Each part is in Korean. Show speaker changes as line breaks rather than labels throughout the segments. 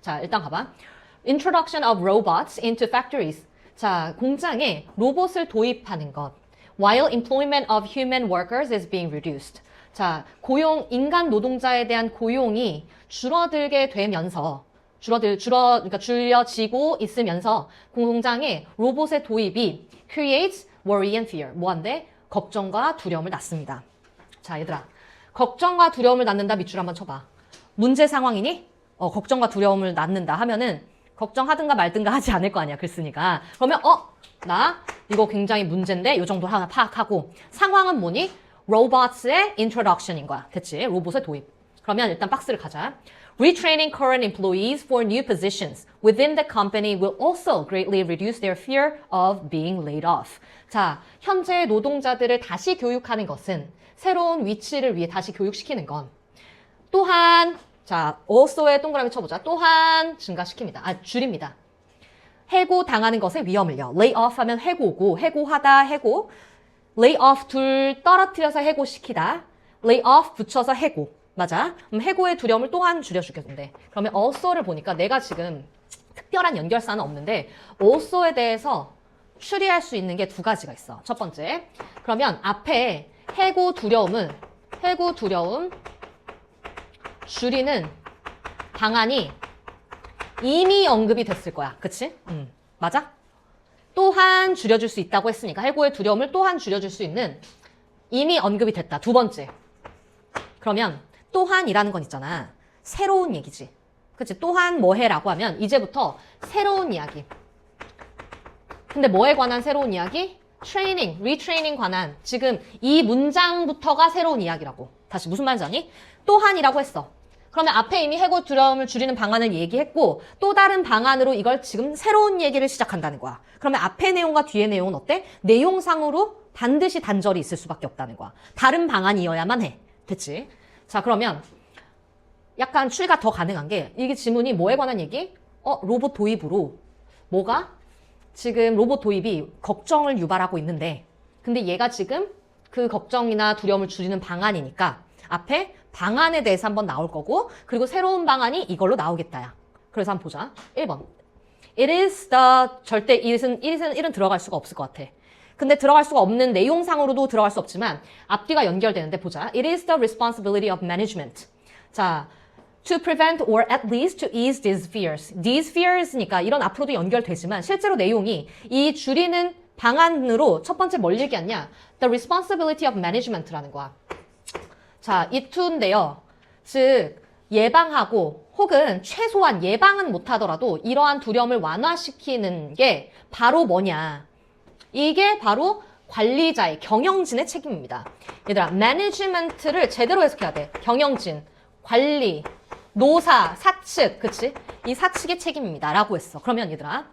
자, 일단 가봐. Introduction of robots into factories. 자, 공장에 로봇을 도입하는 것. While employment of human workers is being reduced. 자, 인간 노동자에 대한 고용이 줄어들게 되면서, 그러니까 줄여지고 있으면서 공장에 로봇의 도입이 creates worry and fear. 뭐한데? 걱정과 두려움을 낳습니다. 자, 얘들아. 걱정과 두려움을 낳는다 밑줄 한번 쳐봐. 문제 상황이니? 걱정과 두려움을 낳는다 하면은 걱정하든가 말든가 하지 않을 거 아니야, 글쓰니까. 그러면 나 이거 굉장히 문제인데 이 정도 하나 파악하고 상황은 뭐니? 로봇의 introduction인 거야. 됐지? 로봇의 도입. 그러면 일단 박스를 가자. Retraining current employees for new positions within the company will also greatly reduce their fear of being laid off. 자, 현재 노동자들을 다시 교육하는 것은 새로운 위치를 위해 다시 교육시키는 건 또한 자, also에 동그라미 쳐보자. 또한 증가시킵니다. 줄입니다. 해고 당하는 것의 위험을요. lay off 하면 해고고, 해고하다, 해고. lay off 둘 떨어뜨려서 해고시키다. lay off 붙여서 해고. 맞아? 해고의 두려움을 또한 줄여주겠는데. 그러면 also를 보니까 내가 지금 특별한 연결사는 없는데 also에 대해서 추리할 수 있는 게 두 가지가 있어. 첫 번째. 그러면 앞에 해고 두려움 줄이는 방안이 이미 언급이 됐을 거야. 그치? 맞아? 또한 줄여줄 수 있다고 했으니까 해고의 두려움을 또한 줄여줄 수 있는 이미 언급이 됐다. 두 번째. 그러면 또한이라는 건 있잖아. 새로운 얘기지. 그치? 또한 뭐 해라고 하면 이제부터 새로운 이야기. 근데 뭐에 관한 새로운 이야기? 트레이닝, 리트레이닝 관한 지금 이 문장부터가 새로운 이야기라고. 다시 무슨 말인지 아니? 또한이라고 했어. 그러면 앞에 이미 해고 두려움을 줄이는 방안을 얘기했고 또 다른 방안으로 이걸 지금 새로운 얘기를 시작한다는 거야. 그러면 앞의 내용과 뒤의 내용은 어때? 내용상으로 반드시 단절이 있을 수밖에 없다는 거야. 다른 방안이어야만 해. 됐지? 자, 그러면 약간 추리가 더 가능한 게 이게 지문이 뭐에 관한 얘기? 로봇 도입으로 뭐가? 지금 로봇 도입이 걱정을 유발하고 있는데 근데 얘가 지금 그 걱정이나 두려움을 줄이는 방안이니까 앞에 방안에 대해서 한번 나올 거고 그리고 새로운 방안이 이걸로 나오겠다야. 그래서 한번 보자. 1번. It is the 절대 1은 들어갈 수가 없을 것 같아. 근데 들어갈 수가 없는 내용상으로도 들어갈 수 없지만 앞뒤가 연결되는데 보자. It is the responsibility of management. 자, to prevent or at least to ease these fears. These fears니까 이런 앞으로도 연결되지만 실제로 내용이 이 줄이는 방안으로 첫 번째 뭘 얘기하냐? The responsibility of management라는 거야. 자, 이 투인데요. 즉 예방하고 혹은 최소한 예방은 못하더라도 이러한 두려움을 완화시키는 게 바로 뭐냐. 이게 바로 관리자의 경영진의 책임입니다. 얘들아, management를 제대로 해석해야 돼. 경영진, 관리, 노사, 사측, 그치? 이 사측의 책임입니다. 라고 했어. 그러면 얘들아,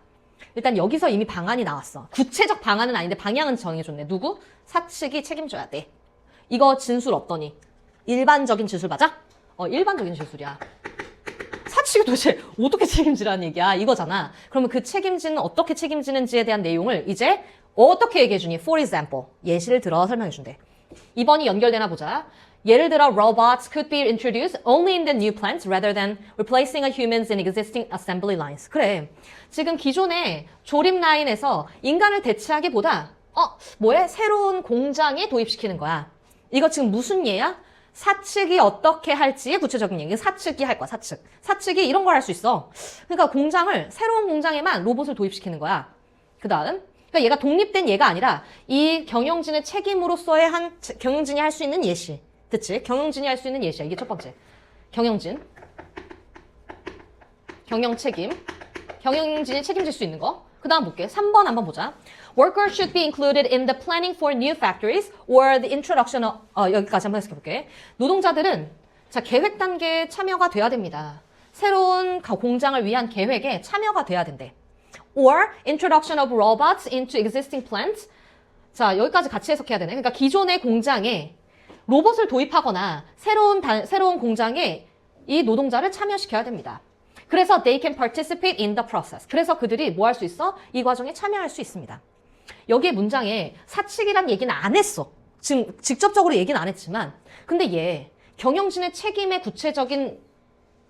일단 여기서 이미 방안이 나왔어. 구체적 방안은 아닌데 방향은 정해줬네. 누구? 사측이 책임져야 돼. 이거 진술 없더니 일반적인 진술 맞아? 일반적인 진술이야. 사측이 도대체 어떻게 책임지라는 얘기야? 이거잖아. 그러면 그 책임지는 어떻게 책임지는지에 대한 내용을 이제 어떻게 얘기해주니? For example. 예시를 들어 설명해준대. 2번이 연결되나 보자. 예를 들어 robots could be introduced only in the new plants rather than replacing humans in existing assembly lines. 그래. 지금 기존의 조립 라인에서 인간을 대체하기보다 뭐해? 새로운 공장에 도입시키는 거야. 이거 지금 무슨 예야? 사측이 어떻게 할지의 구체적인 얘기. 사측이 할 거야, 사측. 사측이 이런 걸 할 수 있어. 그러니까 새로운 공장에만 로봇을 도입시키는 거야. 그 다음. 그러니까 얘가 독립된 예가 아니라 이 경영진의 책임으로서의 경영진이 할 수 있는 예시. 그치? 경영진이 할 수 있는 예시야. 이게 첫 번째. 경영진. 경영 책임. 경영진이 책임질 수 있는 거. 그 다음 볼게. 3번 한번 보자. Workers should be included in the planning for new factories or the introduction of... 여기까지 한번 해석해볼게. 노동자들은 자 계획 단계에 참여가 돼야 됩니다. 새로운 공장을 위한 계획에 참여가 돼야 된대. Or introduction of robots into existing plants. 자 여기까지 같이 해석해야 되네. 그러니까 기존의 공장에 로봇을 도입하거나 새로운 공장에 이 노동자를 참여시켜야 됩니다. 그래서 they can participate in the process. 그래서 그들이 뭐 할 수 있어? 이 과정에 참여할 수 있습니다. 여기에 문장에 사측이란 얘기는 안 했어. 지금 직접적으로 얘기는 안 했지만 근데 얘 경영진의 책임의 구체적인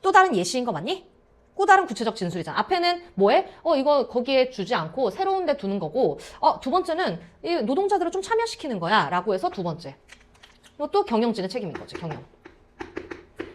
또 다른 예시인 거 맞니? 다른 구체적 진술이잖아. 앞에는 뭐해? 이거 거기에 주지 않고 새로운 데 두는 거고, 두 번째는 이 노동자들을 좀 참여시키는 거야. 라고 해서 두 번째. 이것도 경영진의 책임인 거지, 경영.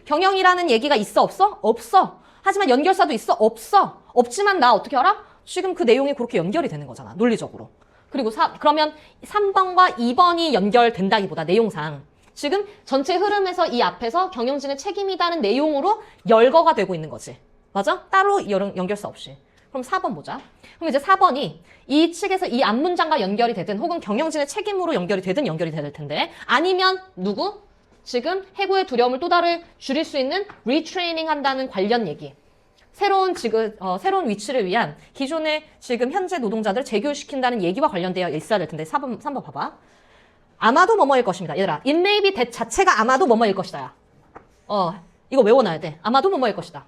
경영이라는 얘기가 있어, 없어? 없어. 하지만 연결사도 있어? 없어. 없지만 나 어떻게 알아? 지금 그 내용이 그렇게 연결이 되는 거잖아, 논리적으로. 그리고 그러면 3번과 2번이 연결된다기보다 내용상 지금 전체 흐름에서 이 앞에서 경영진의 책임이라는 내용으로 열거가 되고 있는 거지. 맞아? 따로 연결사 없이. 그럼 4번 보자. 그럼 이제 4번이 이 측에서 이 앞문장과 연결이 되든 혹은 경영진의 책임으로 연결이 되든 연결이 될 텐데 아니면 누구? 지금 해고의 두려움을 또 다른 줄일 수 있는 리트레이닝 한다는 관련 얘기. 새로운 위치를 위한 기존의 지금 현재 노동자들 재교육시킨다는 얘기와 관련되어 있어야 될 텐데 3번 봐봐. 아마도 뭐뭐일 것입니다. 얘들아, it may be that 자체가 아마도 뭐뭐일 것이다. 이거 외워놔야 돼. 아마도 뭐뭐일 것이다.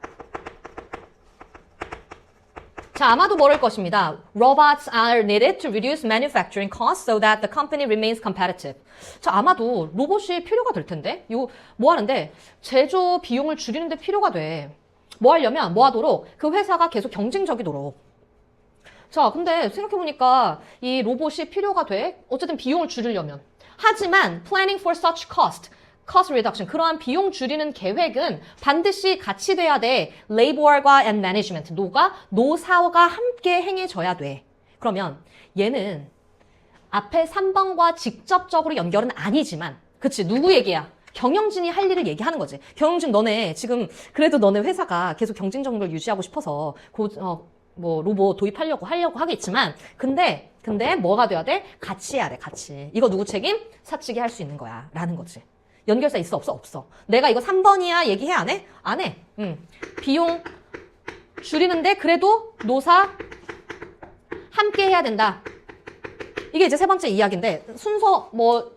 자, 아마도 뭐를 것입니다. Robots are needed to reduce manufacturing costs so that the company remains competitive. 자, 아마도 로봇이 필요가 될 텐데 이거 뭐 하는데 제조 비용을 줄이는 데 필요가 돼. 뭐 하려면 뭐 하도록 그 회사가 계속 경쟁적이도록. 자, 근데 생각해보니까 이 로봇이 필요가 돼. 어쨌든 비용을 줄이려면. 하지만 planning for such cost reduction, 그러한 비용 줄이는 계획은 반드시 같이 돼야 돼. labor과 and management, 노사가 함께 행해져야 돼. 그러면 얘는 앞에 3번과 직접적으로 연결은 아니지만, 그치, 누구 얘기야? 경영진이 할 일을 얘기하는 거지. 경영진 너네 지금 그래도 너네 회사가 계속 경쟁적인 걸 유지하고 싶어서 로봇 도입하려고 하겠지만 근데 뭐가 돼야 돼? 같이 해야 돼, 같이. 이거 누구 책임? 사측이 할 수 있는 거야 라는 거지. 연결사 있어, 없어? 없어. 내가 이거 3번이야 얘기해, 안 해? 안 해. 비용 줄이는데 그래도 노사 함께 해야 된다. 이게 이제 세 번째 이야기인데 순서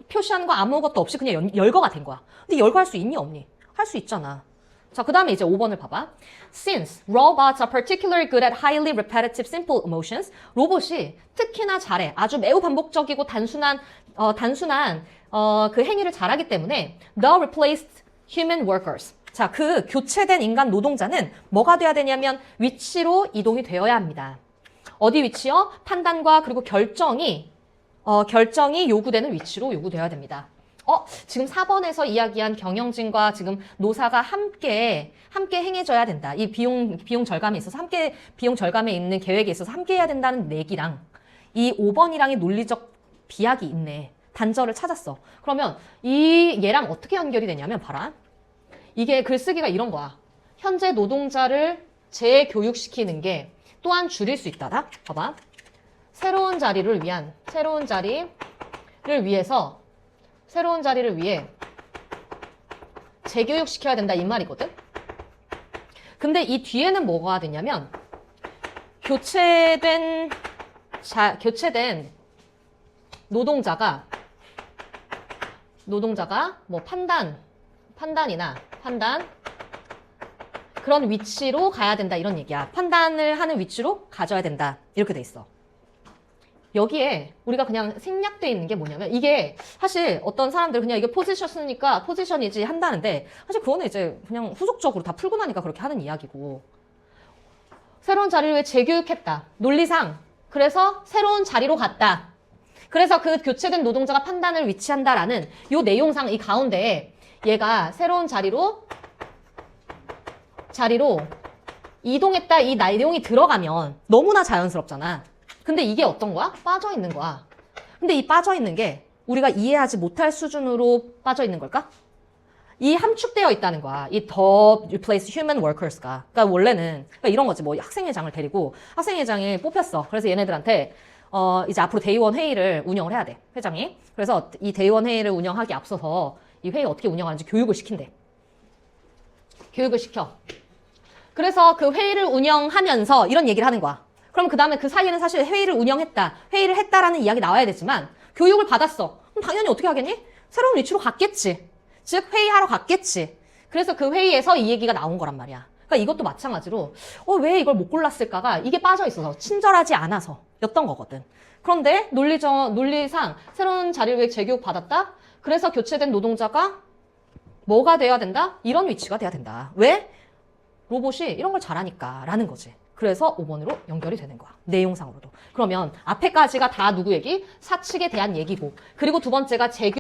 표시하는 거 아무것도 없이 그냥 열거가 된 거야. 근데 열거할 수 있니 없니? 할 수 있잖아. 자, 그 다음에 이제 5번을 봐봐. Since robots are particularly good at highly repetitive simple emotions, 로봇이 특히나 잘해. 아주 매우 반복적이고 단순한 그 행위를 잘하기 때문에 the replaced human workers. 자, 그 교체된 인간 노동자는 뭐가 돼야 되냐면 위치로 이동이 되어야 합니다. 어디 위치요? 판단과 그리고 결정이 요구되는 위치로 요구되어야 됩니다. 지금 4번에서 이야기한 경영진과 지금 노사가 함께 행해져야 된다. 이 비용 절감에 있어서 비용 절감에 있는 계획에 있어서 함께 해야 된다는 얘기랑 이 5번이랑의 논리적 비약이 있네. 단절을 찾았어. 그러면 얘랑 어떻게 연결이 되냐면 봐라. 이게 글쓰기가 이런 거야. 현재 노동자를 재교육시키는 게 또한 줄일 수 있다다. 봐봐. 새로운 자리를 위해 재교육시켜야 된다 이 말이거든. 근데 이 뒤에는 뭐가 되냐면 교체된 노동자가 뭐 판단 그런 위치로 가야 된다 이런 얘기야. 판단을 하는 위치로 가져야 된다 이렇게 돼 있어. 여기에 우리가 그냥 생략돼 있는 게 뭐냐면 이게 사실 어떤 사람들 그냥 이게 포지션이니까 포지션이지 한다는데 사실 그거는 이제 그냥 후속적으로 다 풀고 나니까 그렇게 하는 이야기고. 새로운 자리를 왜 재교육했다. 논리상 그래서 새로운 자리로 갔다. 그래서 그 교체된 노동자가 판단을 위치한다라는 요 내용상 이 가운데에 얘가 새로운 자리로 이동했다 이 내용이 들어가면 너무나 자연스럽잖아. 근데 이게 어떤 거야? 빠져 있는 거야. 근데 이 빠져 있는 게 우리가 이해하지 못할 수준으로 빠져 있는 걸까? 이 함축되어 있다는 거야. 이 the replace human workers가. 그러니까 원래는 그러니까 이런 거지. 뭐 학생회장을 데리고 학생회장이 뽑혔어. 그래서 얘네들한테 이제 앞으로 대의원 회의를 운영을 해야 돼. 회장이. 그래서 이 대의원 회의를 운영하기 앞서서 이 회의 어떻게 운영하는지 교육을 시킨대. 교육을 시켜. 그래서 그 회의를 운영하면서 이런 얘기를 하는 거야. 그럼 그 다음에 그 사이에는 사실 회의를 했다라는 이야기 나와야 되지만 교육을 받았어. 그럼 당연히 어떻게 하겠니? 새로운 위치로 갔겠지. 즉 회의하러 갔겠지. 그래서 그 회의에서 이 얘기가 나온 거란 말이야. 그러니까 이것도 마찬가지로 왜 이걸 못 골랐을까가 이게 빠져 있어서 친절하지 않아서 였던 거거든. 그런데 논리상 새로운 자리를 왜 재교육 받았다? 그래서 교체된 노동자가 뭐가 돼야 된다? 이런 위치가 돼야 된다. 왜? 로봇이 이런 걸 잘하니까 라는 거지. 그래서 5번으로 연결이 되는 거야. 내용상으로도. 그러면 앞에까지가 다 누구 얘기? 사측에 대한 얘기고, 그리고 두 번째가 재규